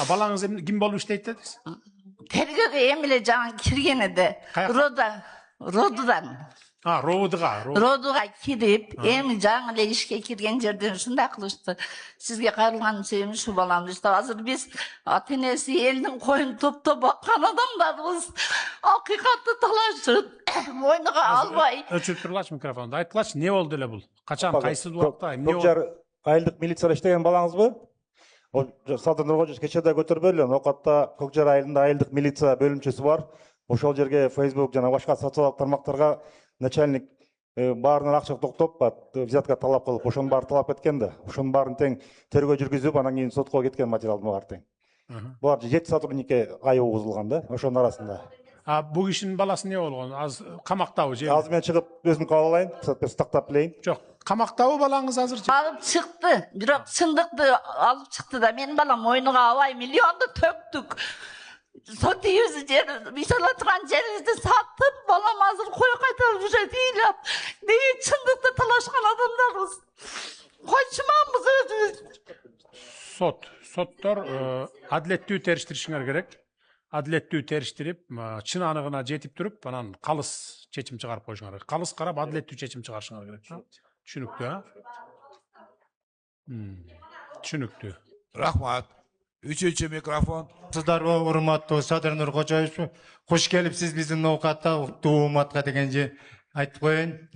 Балаңыз ким болуп иштейт дедиз? Тергеуге емеле жаңа кірген еді. Родыдан. Родыға кіріп, эми жаңа эле ишке кирген жерден ушундай кылышты. Сизге кайрылган себебим ушу баламды işte азыр биз ата энеси элдин коюн топтоп баккан адамдарбыз. Акыйкатты талашып, мойнуга албай. Өчүрүп тургулачы микрофонду. Айткылачы, не болду эле бул? Качан, кайсы убакта, эмне болду? Көкжар айылдык милицияда иштеген балаңызбы? Садыр Нургожоевич кечеде көтөрбөй эле, Ноқатта Көкжар айылында айылдык милиция бөлүмчөсү бар. Ошол жерге Facebook жана башка социалдык тармактарга начальник баарынан акча токтоп, взятка талап кылып, ошонун баары талап кеткен да. Ошонун баарын тең тергөө жүргүзүп, анан кийин сотко кеткен материалдын баары тең. Булар 7 сотрудникке айып угузулган да, ошонун арасында. Бул кишинин баласы не болгон? Аз камактабы же? Азыр мен чыгып өзүм кабыл алайын, тактап билейин. Жок, камактабы балаңыз азыр? Алып чыкты, бирок чындыкты алып чыкты да, менин балам мойнуга албай миллионду төктүк. Сотиюзу жер, бисала турган жерибизди сатып, балам азыр кой кайтарып жүрөт ыйлап. Неге чындыкты талашкан адамдарбыз? Койчуманбыз өзүбүз. Соттор адилеттүү териштиришиңер керек. Адилеттүү териштирип, чын аныгына жетип туруп, анан калыс чечим чыгарып коюшуңар керек. Калыс карап адилеттүү чечим чыгарышыңар керек. Түшүнүктүү, Түшүнүктүү. Рахмат. Üçüncü mikrofon. Сыздарбы, урматтуу Садыр Нургожоевич, куш келипсиз биздин Ноқатта, уктуу уматка дегенже айтып коеюн.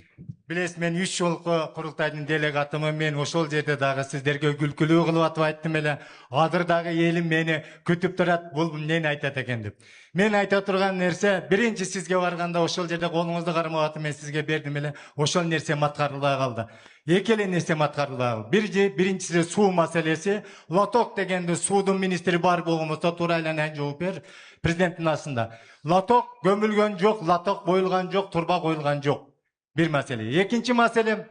Билесиз, мен 3 жолку курултайдын делегатымын, мен ошол жерде дагы сиздерге күлкүлүү кылып атып айттым эле. Азыр дагы элим мени күтүп турат, бул эмнени айтат экен деп. Мен айта турган нерсе, биринчи сизге барганда ошол жерде колуңузду кармап атып мен сизге бердим эле. Ошол нерсе маткарылбай калды. Эки эле нерсе маткарылбай калды. Биринчиси суу маселеси. Лоток дегенде суудун министри бар болгонбосо туура эле жооп бер президенттин астында. Лоток көмүлгөн жок, лоток коюлган жок, турба коюлган жок. Bir mesele. Экинчи маселе,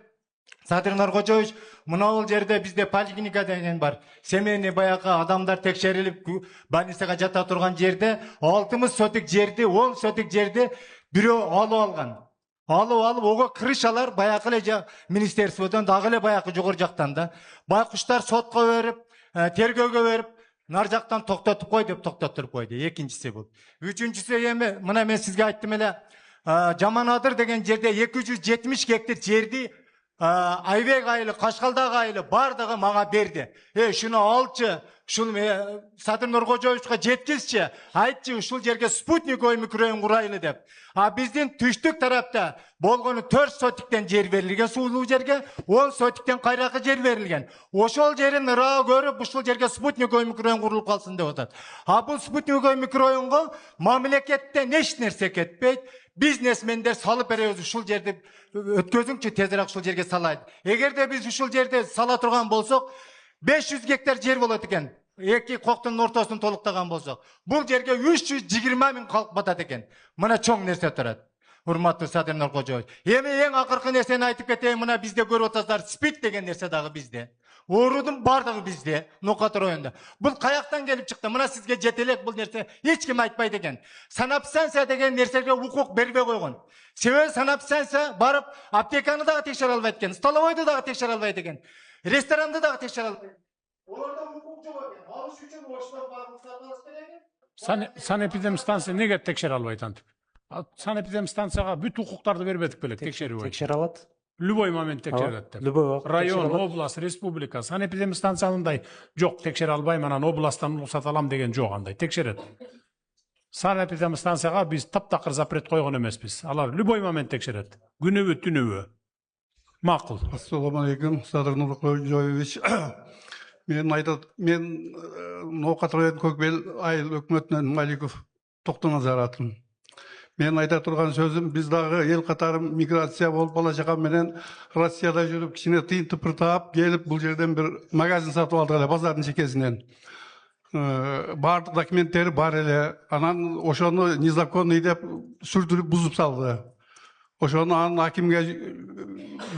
Садыр Нургожоевич, мына жерде бизде поликлиника деген бар. Семейный баягы адамдар текшерилип, больницага жата турган жерде 60 сотик жерди, 10 сотик жерди бирөө алып алган. Алып, ого крышалар баягы эле министерстводон дагы эле баягы жогору жактан да. Байкуштар сотко берип, тергөөгө берип, нар жактан токтотуп кой деп токтотуп койду. Экинчиси бул. Үчүнчүсү эми мына мен сизге айттым эле. Жаманадыр деген жерде 270 гектар жерди Айбек айылы, Кашкалдагы айылы бардыгы мага берди. Шуну алчы, шуну Садыр Нургожоевичке жеткизчи, айтчы ушул жерге спутниковый микрорайон курайлы деп. Биздин түштүк тарапта болгону 4 сотиктен жер берилген суулуу жерге, 10 сотиктен кайракы жер берилген. Ошол жерин ыраа көрүп, ушул жерге спутниковый микрорайон курулуп калсын деп атат. Бул спутниковый микрорайонго мамлекеттен эч нерсе кетпейт. Бизнесмендер салып беребиз ушул жерди өткөзүңчү тезирээк ушул жерге салайт. Эгерде биз ушул жерде сала турган болсок, 500 гектар жер болот экен. Эки коктун ортосун толуктаган болсок, бул жерге 320 миң калк батат экен. Мына чоң нерсе турат. Урматтуу Садыр Нургожоевич. Эми эң акыркы нерсени айтып кетейин, мына бизде көрүп атасыздар, СПИД деген нерсе дагы бизде. Оорудун бардыгы бизде, Ноқат районунда. Бул каяктан келип чыкты? Мына сизге жетелек бул нерсе эч ким айтпайт экен. Санапсанса деген нерсеге укук бербей койгон. Себеби санапсанса барып аптеканы дагы текшере албайт экен, столовойду дагы текшере албайт экен, ресторанды дагы текшере албайт. Оларда укук жок экен. Алыш үчүн ошто барып сатып керек. Санэпидем станция неге текшере албайт антип? Санэпидем станцияга бүт укуктарды бербедик белек текшерүү. Текшере алат. Любой момент текшерет деп. Любой вакыт Район, область, республика, санэпидем станцияндай жок текшере албайм, анан областтан уруксат алам деген жок андай текшерет. Санэпидем станцияга биз таптакыр запрет койгон эмеспиз. Алар любой момент текшерет. Күнүбү, түнүбү. Макул. Ассаламу алейкум, Садыр Нуркоевич. Мен Ноокат район Көкбел айыл өкмөтүнөн Маликов Токтоназар атым. Мен айта турган сөзүм, биз дагы эл катары миграция болуп бала чакам менен Россияда жүрүп, кичине тыйын тыпыр таап, келип бул жерден бир магазин сатып алдык эле базардын чекесинен. Бардык документтери бар эле, анан ошону незаконный деп сүрдүрүп бузуп салды. Ошону анан акимге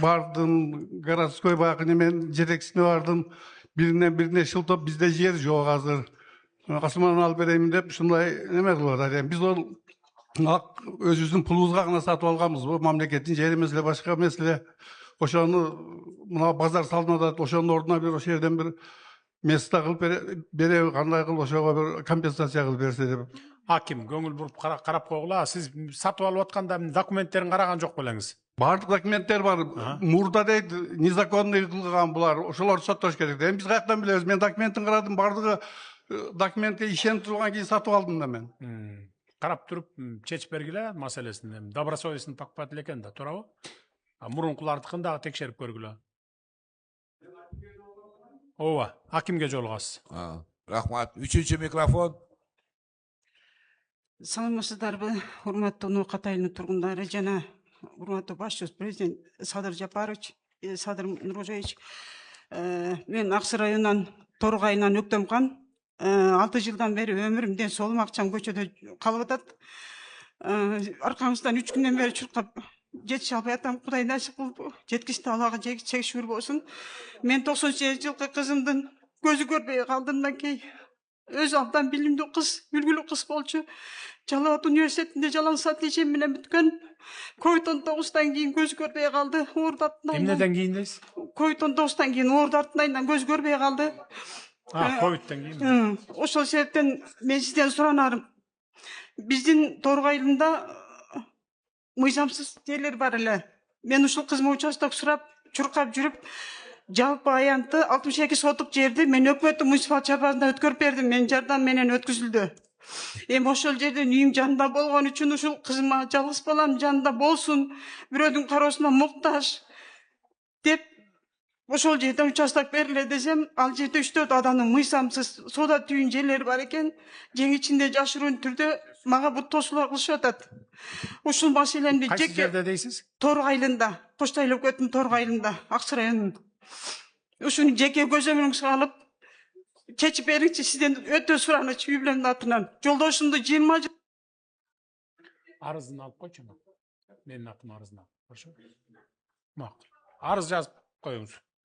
бардым, городской баягы немен жетекчисине бардым. Бирине шылтап, бизде жер жок азыр. Касыман алып берейин деп ушундай неме кылып атат. Биз ол өзүбүздүн пулубузга гана сатып алганбыз. Бул мамлекеттин жери эмес эле, башка эмес эле. Ошону мына базар салынып атат. Ошонун ордуна бир ошол жерден бир место кылып береби, кандай кылып ошого бир компенсация кылып берсе деп. Аким, көңүл буруп карап койгула. Сиз сатып алып атканда документтерин караган жок белеңиз? Бардык документтер бар. Мурда дейт, незаконный кылган булар. Ошолорду соттош керек. Эми биз каяктан билебиз? Мен документин карадым, бардыгы документке ишенип турган кийин сатып алдым да мен. Карап туруп чечип бергиле маселесин. Добросовестный покупатель экен да, туурабы? Мурункулардыкын дагы текшерип көргүлө. Ооба, акимге жолугасыз. Рахмат. 3-чү микрофон. Саламатсыздарбы, урматтуу Ноокат айылынын тургундары жана урматтуу башчыбыз президент Садыр Жапарович, Садыр Нуркожоевич. Мен Аксы районунан Торг айынан Өктөмкан. 6 жылдан бери өмүрүмден солум акчам көчөдө калып атат. Аркаңыздан 3 күндөн бери чуркап жетише албай атам. Кудай насип кылып жеткичти, Аллага шүгүр болсун. Мен 98 жылкы кызымдын көзү көрбөй калдымдан кийин өз абдан билимдүү кыз, үлгүлүү кыз болчу. Жалал Абад университетинде жалаң отличием менен бүткөн. Ковид-19 кийин көзү көрбөй калды. Оорду артынан. Эмнеден кийин дейсиз? Ковид-19 кийин оорду артынан көзү көрбөй калды. Ковидтен кийин. Ошол себептен мен сизден суранарым. Биздин Торг айылында мыйзамсыз жерлер бар эле. Мен ушул кызыма участок сурап, чуркап жүрүп, жалпы аянты 62 сотук жерди мен өкмөттүн муниципал чарбасында өткөрүп бердим. Мен жардам менен өткүзүлдү. Эми ошол жерден үйүм жанында болгон үчүн ушул кызыма жалгыз балам жанында болсун, бирөөдүн кароосуна муктаж деп ошол жерден участок бериле десем, ал жерде 3-4 адамдын мыйзамсыз соода түйүн жерлери бар экен. Жең ичинде жашыруун түрдө мага бут тосуулар кылышып атат. Ушул маселемди кайсы жерде дейсиз? Торг айылында, Коштой өлкөтүнүн Торг айылында, Аксы районунун. Ушуну жеке көзөмөлүңүзгө алып чечип бериңчи, сизден өтө суранычы үй бүлөмдүн атынан. Жолдошумду 20 жыл арызын алып койчу. Менин атым арызын алып. Хорошо? Макул. Арыз жазып коюңуз.